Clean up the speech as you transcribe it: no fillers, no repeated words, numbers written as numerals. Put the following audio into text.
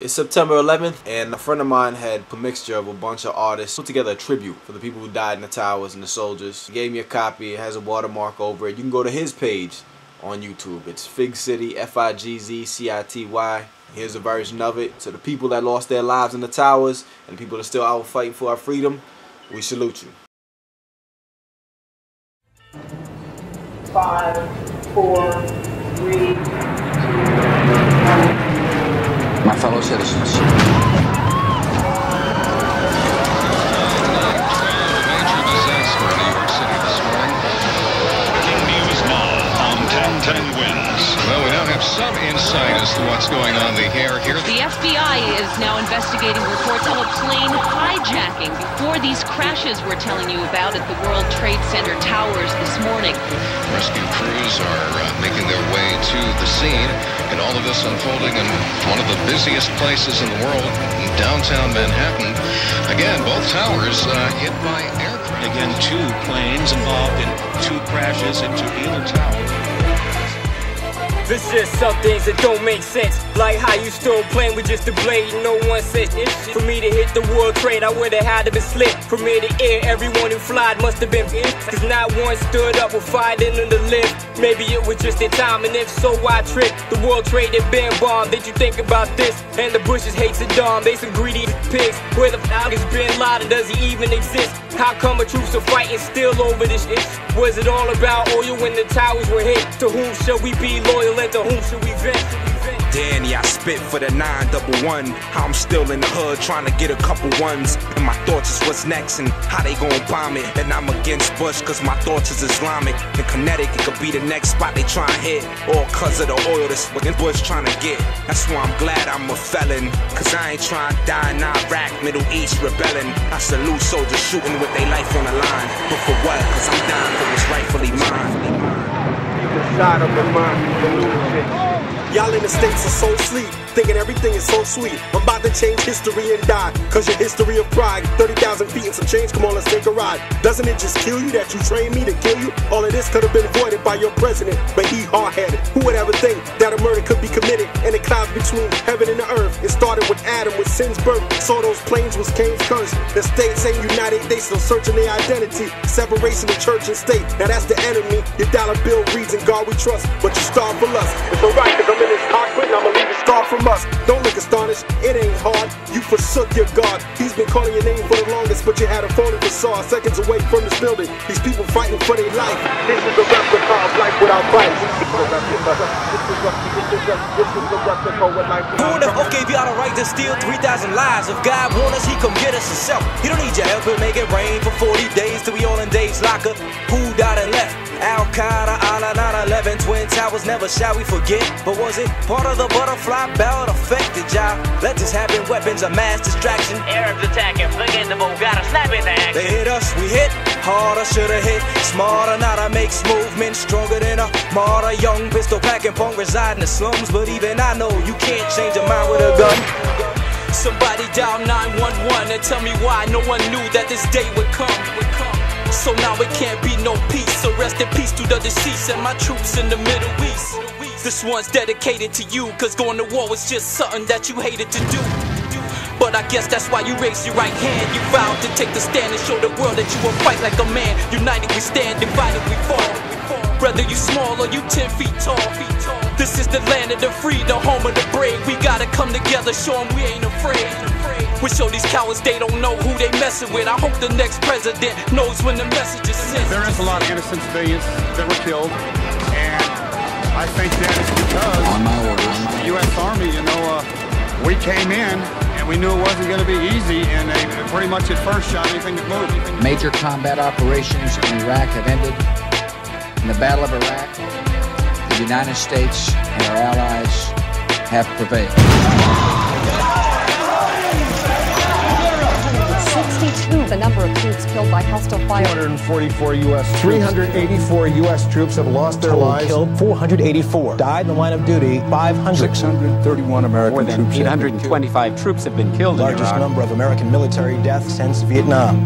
It's September 11th, and a friend of mine had a mixture of a bunch of artists put together a tribute for the people who died in the towers and the soldiers. He gave me a copy. It has a watermark over it. You can go to his page on YouTube. It's Fig City, F-I-G-Z-C-I-T-Y. Here's a version of it. So the people that lost their lives in the towers and the people that are still out fighting for our freedom, we salute you. 5, 4, 3, 2, 1. My fellow citizens. Major disaster in New York City this morning. Breaking news now on 1010 Wins. Well, we now have some insight as to what's going on here. The FBI is now investigating reports of a plane hijacking before these crashes we're telling you about at the World Trade Center towers this morning. Rescue crews are making their way to the scene, and all of this unfolding in one of the busiest places in the world, downtown Manhattan. Again, both towers hit by aircraft. Again, 2 planes involved in 2 crashes into either tower. It's just some things that don't make sense. Like how you still playing with just a blade and no one says it. For me to hit the World Trade, I would've had to be slit. From ear to ear, everyone who flied must have been in. Cause not one stood up or fighting in the lift. Maybe it was just their time, and if so, why trip? The World Trade had been bombed. Did you think about this? And the Bushes hate Saddam, they some greedy pigs. Where the f*** is Bin Laden? Does he even exist? How come our troops are fighting still over this shit? Was it all about oil when the towers were hit? To whom shall we be loyal and to whom should we vent? Danny, I spit for the 911. How I'm still in the hood trying to get a couple ones. And my thoughts is what's next and how they gon' bomb it. And I'm against Bush cause my thoughts is Islamic. In Connecticut could be the next spot they try and hit. All cause of the oil this fucking Bush trying to get. That's why I'm glad I'm a felon. Cause I ain't trying to die in Iraq, Middle East rebelling. I salute soldiers shooting with their life on the line. But for what? Cause I'm dying for what's rightfully mine. You can side up with mine, the lunatic. Y'all in the States are so sleep, thinking everything is so sweet. I'm about to change history and die, cause your history of pride. 30,000 feet and some change, come on, let's take a ride. Doesn't it just kill you that you trained me to kill you? All of this could have been avoided by your president, but he hard-headed. Who would ever think that a murder could be committed in the clouds between heaven and the earth? It started with Adam, with sin's birth. Saw those planes was Cain's curse. The states ain't united, they still searching their identity. Separation of church and state, now that's the enemy. Your dollar bill reads in God we trust, but you starve for lust. It's alright, cause I'm in this hot quitting, I'ma leave a scar from us. Don't look astonished, it ain't hard. You forsook your God. He's been calling your name for the longest, but you had a phony facade. Seconds away from this building, these people fighting for their life. This is the replica of life without vice. Who the fuck gave y'all the right to steal 3,000 lives? If God want us, he come get us himself. He don't need your help, he'll make it rain for 40 days till we all in Dave's locker. Who died and left? Al-Qaeda, Allah, 9/11, Twin Towers, never shall we forget. But was it part of the butterfly belt affected y'all? Let this happen, weapons of mass distraction. Arabs attacking, forgettable, gotta snap into action. They hit us, we hit harder, shoulda hit smarter. Now that makes movement stronger than a martyr. Young pistol packing punk reside in the slums, but even I know you can't change a mind with a gun. Somebody dial 911 and tell me why no one knew that this day would come. So now it can't be no peace. So rest in peace to the deceased and my troops in the Middle East. This one's dedicated to you, cause going to war was just something that you hated to do. But I guess that's why you raised your right hand. You vowed to take the stand and show the world that you will fight like a man. United we stand, divided we fall. Whether you small or you 10 feet tall. This is the land of the free, the home of the brave. We gotta come together, show them we ain't afraid. We show these cowards they don't know who they messing with. I hope the next president knows when the message is sent. There is a lot of innocent civilians that were killed, and I think that is because on my orders, the U.S. Army, we came in and we knew it wasn't going to be easy, and they pretty much at first shot anything that moved. major combat operations in Iraq have ended. In the Battle of Iraq, the United States and our allies have prevailed. 62, the number of troops killed by hostile fire. 244 U.S. troops. 384 U.S. troops have lost their lives. Killed 484. Died in the line of duty 500. 631 American More than troops. 825 troops have been killed in Iraq. Largest number of American military deaths since Vietnam.